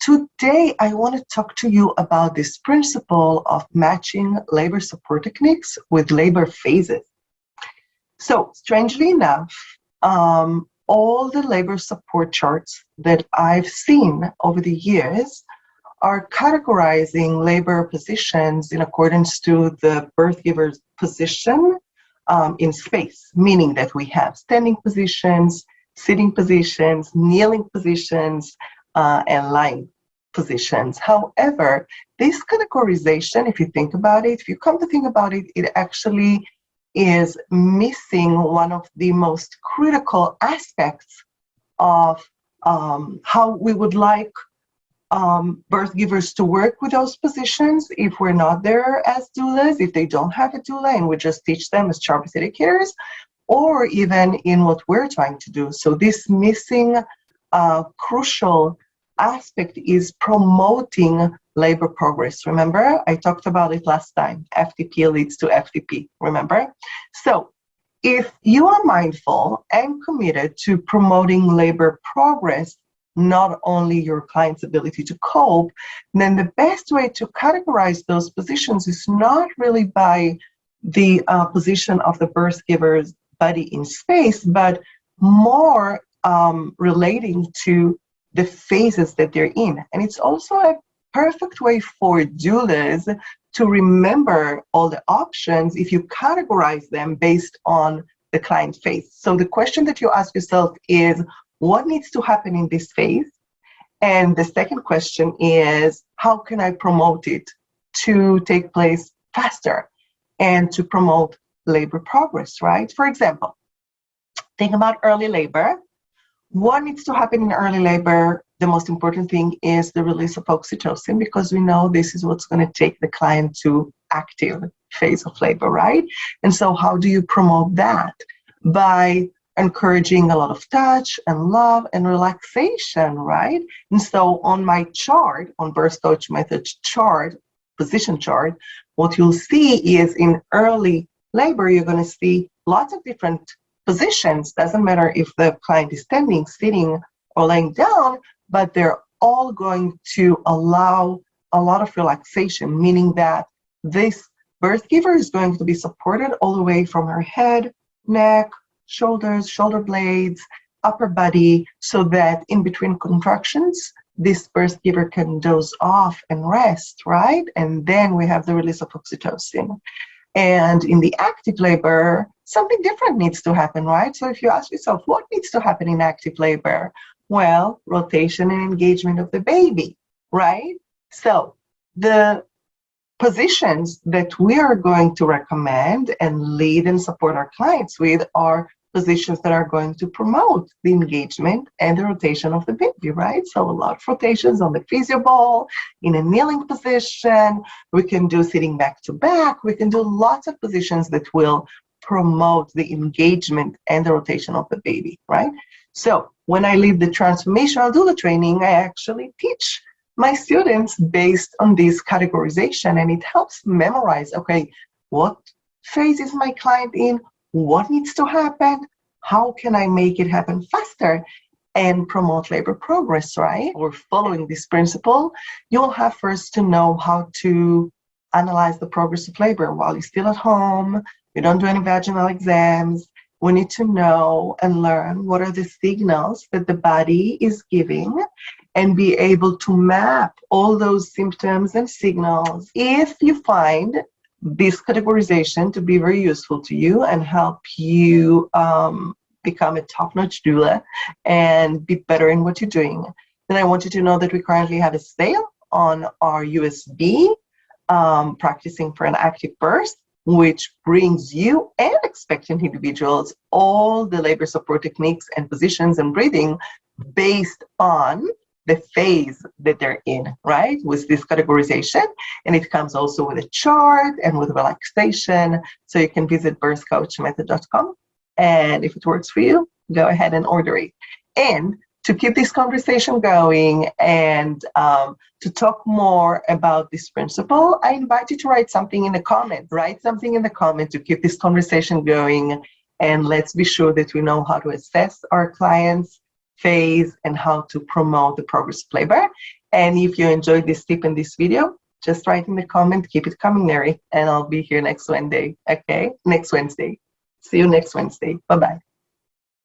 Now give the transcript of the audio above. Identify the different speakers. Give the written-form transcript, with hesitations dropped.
Speaker 1: Today, I want to talk to you about this principle of matching labor support techniques with labor phases. So, strangely enough, all the labor support charts that I've seen over the years are categorizing labor positions in accordance to the birth giver's position in space, meaning that we have standing positions, sitting positions, kneeling positions, and lying positions. However, this categorization, if you think about it, if you come to think about it, it actually is missing one of the most critical aspects of how we would like birth givers to work with those positions if we're not there as doulas, if they don't have a doula and we just teach them as child birth educators, or even in what we're trying to do. So this missing crucial aspect is promoting labor progress. Remember, I talked about it last time. FTP leads to FTP, remember? So if you are mindful and committed to promoting labor progress, not only your client's ability to cope, then the best way to categorize those positions is not really by the position of the birth giver's body in space, but more relating to the phases that they're in. And it's also a perfect way for doulas to remember all the options if you categorize them based on the client phase. So the question that you ask yourself is, what needs to happen in this phase? And the second question is, how can I promote it to take place faster and to promote labor progress, right? For example, think about early labor. What needs to happen in early labor? The most important thing is the release of oxytocin, because we know this is what's going to take the client to active phase of labor, right? And so how do you promote that? By encouraging a lot of touch and love and relaxation, right? And so on my chart, on Birth Coach Method chart, position chart, what you'll see is in early labor, you're going to see lots of different positions. Doesn't matter if the client is standing, sitting, or laying down, but they're all going to allow a lot of relaxation, meaning that this birth giver is going to be supported all the way from her head, neck, shoulders, shoulder blades, upper body, so that in between contractions, this birth giver can doze off and rest, right? And then we have the release of oxytocin. And in the active labor, something different needs to happen, right? So if you ask yourself, what needs to happen in active labor? Well, rotation and engagement of the baby, right? So the positions that we are going to recommend and lead and support our clients with are positions that are going to promote the engagement and the rotation of the baby, right? So a lot of rotations on the physio ball, in a kneeling position. We can do sitting back to back. We can do lots of positions that will promote the engagement and the rotation of the baby, right? So when I lead the transformational doula training, I actually teach my students based on this categorization, and it helps memorize, okay, what phase is my client in? What needs to happen? How can I make it happen faster and promote labor progress, right? Or following this principle, you'll have first to know how to analyze the progress of labor while you're still at home. You don't do any vaginal exams. We need to know and learn what are the signals that the body is giving and be able to map all those symptoms and signals. If you find this categorization to be very useful to you and help you become a top-notch doula and be better in what you're doing, then I want you to know that we currently have a sale on our USB, Practicing for an Active Birth, which brings you and expectant individuals all the labor support techniques and positions and breathing based on the phase that they're in, right? With this categorization. And it comes also with a chart and with relaxation. So you can visit birthcoachmethod.com. And if it works for you, go ahead and order it. And to keep this conversation going and to talk more about this principle, I invite you to write something in the comments. Write something in the comments to keep this conversation going. And let's be sure that we know how to assess our clients' phase and how to promote the progress of labor. And if you enjoyed this tip in this video, just write in the comment, keep it coming, Neri, and I'll be here next Wednesday. Okay, next Wednesday. See you next Wednesday. Bye-bye.